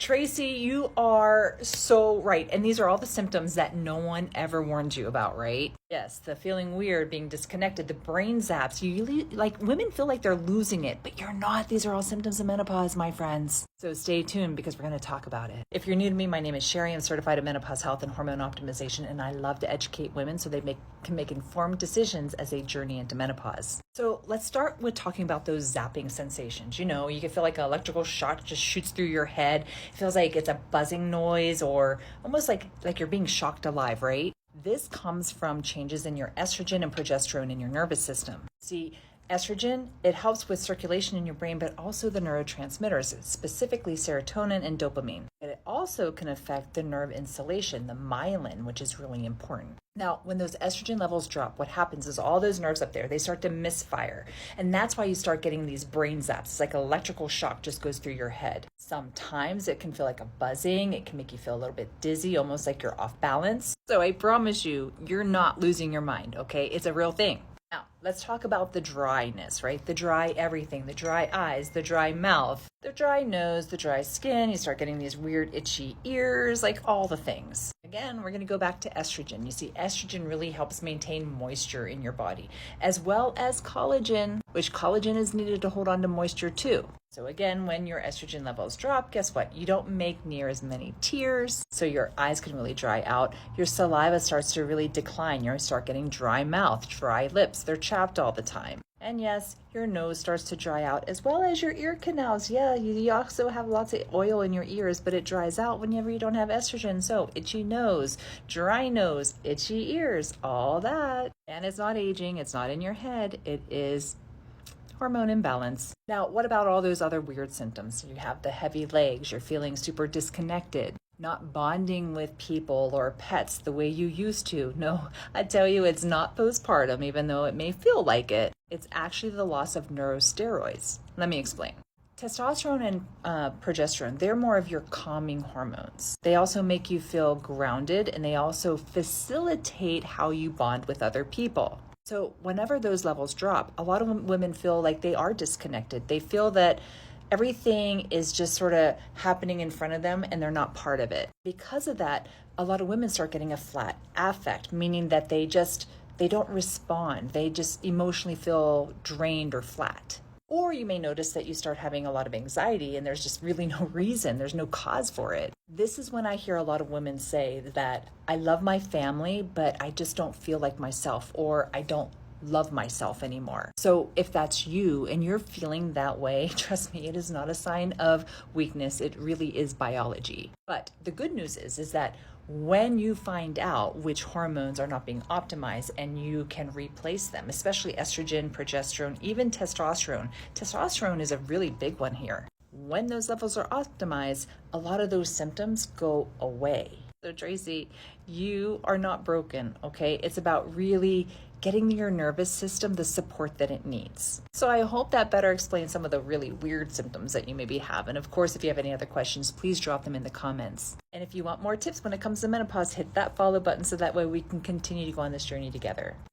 Tracy, you are so right. And these are all the symptoms that no one ever warned you about, right? Yes, the feeling weird, being disconnected, the brain zaps. Like women feel like they're losing it, but you're not. These are all symptoms of menopause, my friends. So stay tuned because we're going to talk about it. If you're new to me, my name is Sherry. I'm certified in menopause health and hormone optimization, and I love to educate women so they can make informed decisions as they journey into menopause. So let's start with talking about those zapping sensations. You can feel like an electrical shock just shoots through your head. It feels like it's a buzzing noise or almost like you're being shocked alive, right? This comes from changes in your estrogen and progesterone in your nervous system. See, estrogen, it helps with circulation in your brain, but also the neurotransmitters, specifically serotonin and dopamine. And it also can affect the nerve insulation, the myelin, which is really important. Now, when those estrogen levels drop, what happens is all those nerves up there, they start to misfire. And that's why you start getting these brain zaps. It's like an electrical shock just goes through your head. Sometimes it can feel like a buzzing. It can make you feel a little bit dizzy, almost like you're off balance. So I promise you, you're not losing your mind, okay? It's a real thing. Now, let's talk about the dryness, right? The dry everything, the dry eyes, the dry mouth, the dry nose, the dry skin. You start getting these weird itchy ears, like all the things. Again, we're going to go back to estrogen. You see, estrogen really helps maintain moisture in your body, as well as collagen, which collagen is needed to hold on to moisture too. So again, when your estrogen levels drop, guess what? You don't make near as many tears, so your eyes can really dry out. Your saliva starts to really decline. You start getting dry mouth, dry lips. They're chapped all the time. And yes, your nose starts to dry out, as well as your ear canals. Yeah, you also have lots of oil in your ears, but it dries out whenever you don't have estrogen. So itchy nose, dry nose, itchy ears, all that. And it's not aging. It's not in your head. It is hormone imbalance. Now, what about all those other weird symptoms? You have the heavy legs, you're feeling super disconnected, not bonding with people or pets the way you used to. No, I tell you, it's not postpartum, even though it may feel like it. It's actually the loss of neurosteroids. Let me explain. Testosterone and progesterone, they're more of your calming hormones. They also make you feel grounded, and they also facilitate how you bond with other people. So whenever those levels drop, a lot of women feel like they are disconnected. They feel that everything is just sort of happening in front of them and they're not part of it. Because of that, a lot of women start getting a flat affect, meaning that they don't respond. They just emotionally feel drained or flat. Or you may notice that you start having a lot of anxiety and there's just really no reason. There's no cause for it. This is when I hear a lot of women say that I love my family, but I just don't feel like myself, or I don't love myself anymore. So if that's you and you're feeling that way, trust me, it is not a sign of weakness. It really is biology. But the good news is that when you find out which hormones are not being optimized and you can replace them, especially estrogen, progesterone, even testosterone. Testosterone is a really big one here. When those levels are optimized, a lot of those symptoms go away. So Tracy, you are not broken, okay? It's about really getting your nervous system the support that it needs. So I hope that better explains some of the really weird symptoms that you maybe have. And of course, if you have any other questions, please drop them in the comments. And if you want more tips when it comes to menopause, hit that follow button so that way we can continue to go on this journey together.